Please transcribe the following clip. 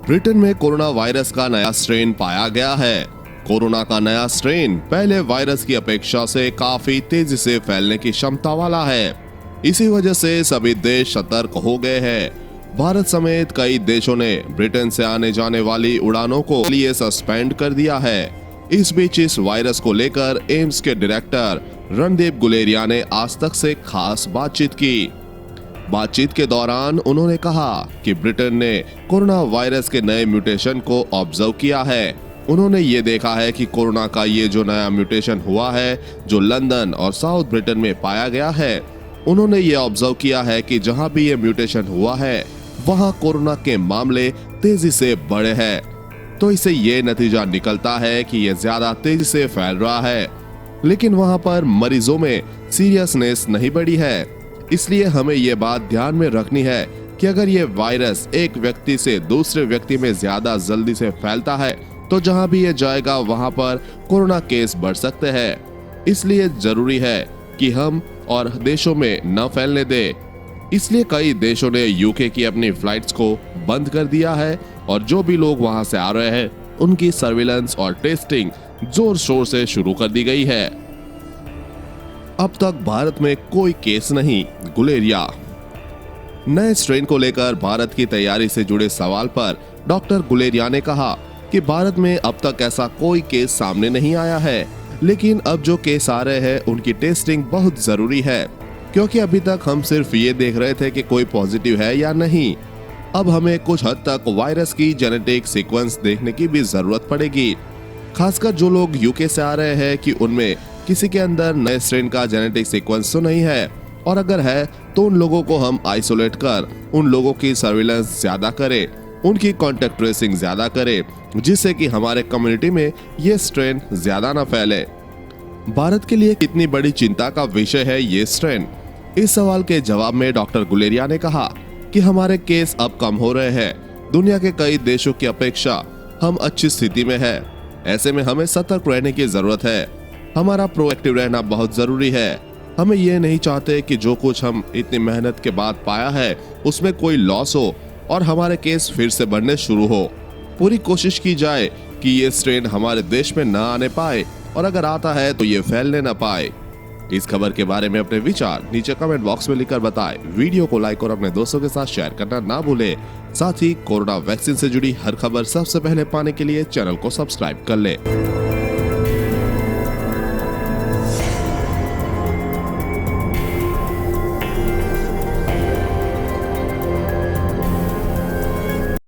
Britain में corona virus का नया स्ट्रेन पाया गया है। कोरोना का नया स्ट्रेन पहले वायरस की अपेक्षा से काफी तेजी से फैलने की क्षमता वाला है। इसी वजह से सभी देश सतर्क हो गए हैं। भारत समेत कई देशों ने ब्रिटेन से आने जाने वाली उड़ानों को लिए सस्पेंड कर दिया है। इस बीच इस वायरस को लेकर एम्स के डायरेक्टर रणदीप गुलेरिया ने आज तक से खास बातचीत की। बातचीत के दौरान उन्होंने कहा कि ब्रिटेन ने कोरोना वायरस के नए म्यूटेशन को ऑब्जर्व किया है। उन्होंने ये देखा है कि कोरोना का ये जो नया म्यूटेशन हुआ है, जो लंदन और साउथ ब्रिटेन में पाया गया है, उन्होंने ये ऑब्जर्व किया है कि जहां भी ये म्यूटेशन हुआ है वहां कोरोना के मामले तेजी से बढ़े हैं। तो इससे ये नतीजा निकलता है कि ये ज्यादा तेजी से फैल रहा है, लेकिन वहां पर मरीजों में सीरियसनेस नहीं बढ़ी है। इसलिए हमें ये बात ध्यान में रखनी है कि अगर ये वायरस एक व्यक्ति से दूसरे व्यक्ति में ज्यादा जल्दी से फैलता है तो जहां भी ये जाएगा वहां पर कोरोना केस बढ़ सकते हैं। इसलिए जरूरी है कि हम और देशों में न फैलने दे। इसलिए कई देशों ने यूके की अपनी फ्लाइट्स को बंद कर दिया है और जो भी लोग वहां से आ रहे हैं उनकी सर्विलेंस और टेस्टिंग जोर शोर से शुरू कर दी गई है। अब तक भारत में कोई केस नहीं, गुलेरिया। नए स्ट्रेन को लेकर भारत की तैयारी से जुड़े सवाल पर डॉक्टर गुलेरिया ने कहा कि भारत में अब तक ऐसा कोई केस सामने नहीं आया है, लेकिन अब जो केस आ रहे हैं उनकी टेस्टिंग बहुत जरूरी है, क्योंकि अभी तक हम सिर्फ ये देख रहे थे कि कोई पॉजिटिव है या नहीं। अब हमें कुछ हद तक वायरस की जेनेटिक सीक्वेंस देखने की भी जरूरत पड़ेगी, खासकर जो लोग यूके से आ रहे हैं कि उनमें किसी के अंदर नए स्ट्रेन का जेनेटिक सीक्वेंस तो नहीं है, और अगर है तो उन लोगों को हम आइसोलेट कर उन लोगों की सर्विलेंस ज्यादा करें, उनकी कांटेक्ट ट्रेसिंग ज्यादा करें, जिससे कि हमारे कम्युनिटी में ये स्ट्रेन ज्यादा ना फैले। भारत के लिए कितनी बड़ी चिंता का विषय है ये स्ट्रेन? इस सवाल के जवाब में डॉक्टर गुलेरिया ने कहा कि हमारे केस अब कम हो रहे हैं। दुनिया के कई देशों की अपेक्षा हम अच्छी स्थिति में है। ऐसे में हमें सतर्क रहने की जरूरत है। हमारा प्रोएक्टिव रहना बहुत जरूरी है। हमें ये नहीं चाहते कि जो कुछ हम इतनी मेहनत के बाद पाया है उसमें कोई लॉस हो और हमारे केस फिर से बढ़ने शुरू हो। पूरी कोशिश की जाए कि ये स्ट्रेन हमारे देश में न आने पाए, और अगर आता है तो ये फैलने न पाए। इस खबर के बारे में अपने विचार नीचे कमेंट बॉक्स में लिखकर बताएं। वीडियो को लाइक और अपने दोस्तों के साथ शेयर करना ना भूलें। साथ ही कोरोना वैक्सीन से जुड़ी हर खबर सबसे पहले पाने के लिए चैनल को सब्सक्राइब कर लें।